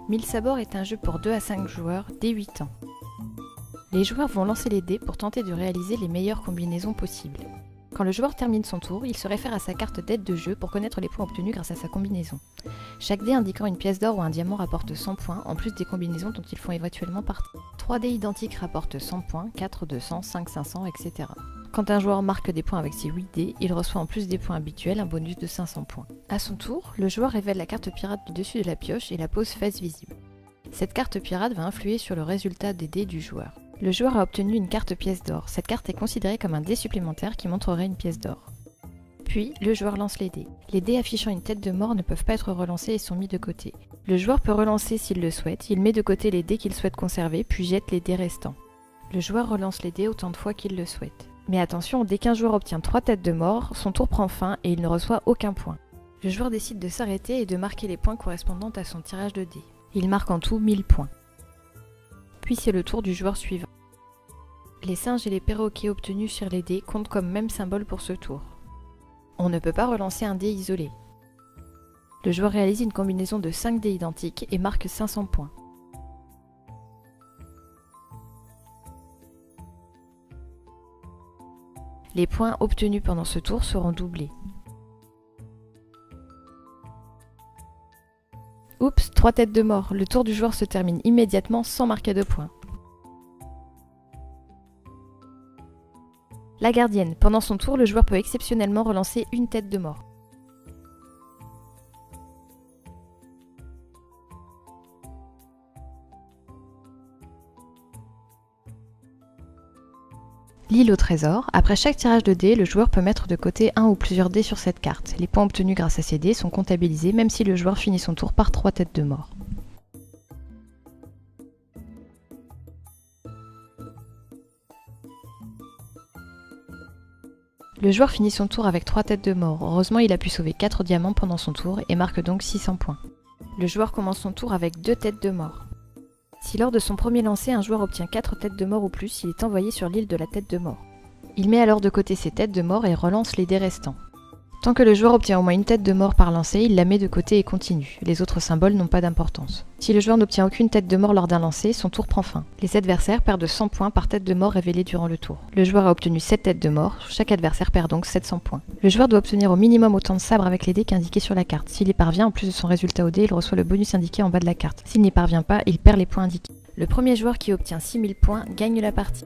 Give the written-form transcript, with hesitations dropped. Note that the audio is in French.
Mille sabords est un jeu pour 2 à 5 joueurs dès 8 ans. Les joueurs vont lancer les dés pour tenter de réaliser les meilleures combinaisons possibles. Quand le joueur termine son tour, il se réfère à sa carte d'aide de jeu pour connaître les points obtenus grâce à sa combinaison. Chaque dé indiquant une pièce d'or ou un diamant rapporte 100 points, en plus des combinaisons dont ils font éventuellement partie. 3 dés identiques rapportent 100 points, 4 200, 5 500, etc. Quand un joueur marque des points avec ses 8 dés, il reçoit en plus des points habituels un bonus de 500 points. A son tour, le joueur révèle la carte pirate du dessus de la pioche et la pose face visible. Cette carte pirate va influer sur le résultat des dés du joueur. Le joueur a obtenu une carte pièce d'or. Cette carte est considérée comme un dé supplémentaire qui montrerait une pièce d'or. Puis, le joueur lance les dés. Les dés affichant une tête de mort ne peuvent pas être relancés et sont mis de côté. Le joueur peut relancer s'il le souhaite, il met de côté les dés qu'il souhaite conserver, puis jette les dés restants. Le joueur relance les dés autant de fois qu'il le souhaite. Mais attention, dès qu'un joueur obtient 3 têtes de mort, son tour prend fin et il ne reçoit aucun point. Le joueur décide de s'arrêter et de marquer les points correspondant à son tirage de dés. Il marque en tout 1000 points. Puis c'est le tour du joueur suivant. Les singes et les perroquets obtenus sur les dés comptent comme même symbole pour ce tour. On ne peut pas relancer un dé isolé. Le joueur réalise une combinaison de 5 dés identiques et marque 500 points. Les points obtenus pendant ce tour seront doublés. Oups, 3 têtes de mort. Le tour du joueur se termine immédiatement sans marquer de points. La gardienne. Pendant son tour, le joueur peut exceptionnellement relancer une tête de mort. L'île au trésor. Après chaque tirage de dés, le joueur peut mettre de côté un ou plusieurs dés sur cette carte. Les points obtenus grâce à ces dés sont comptabilisés même si le joueur finit son tour par 3 têtes de mort. Le joueur finit son tour avec 3 têtes de mort. Heureusement, il a pu sauver 4 diamants pendant son tour et marque donc 600 points. Le joueur commence son tour avec 2 têtes de mort. Si lors de son premier lancer, un joueur obtient 4 têtes de mort ou plus, il est envoyé sur l'île de la tête de mort. Il met alors de côté ses têtes de mort et relance les dés restants. Tant que le joueur obtient au moins une tête de mort par lancer, il la met de côté et continue. Les autres symboles n'ont pas d'importance. Si le joueur n'obtient aucune tête de mort lors d'un lancer, son tour prend fin. Les adversaires perdent 100 points par tête de mort révélée durant le tour. Le joueur a obtenu 7 têtes de mort, chaque adversaire perd donc 700 points. Le joueur doit obtenir au minimum autant de sabres avec les dés qu'indiqués sur la carte. S'il y parvient, en plus de son résultat au dé, il reçoit le bonus indiqué en bas de la carte. S'il n'y parvient pas, il perd les points indiqués. Le premier joueur qui obtient 6000 points gagne la partie.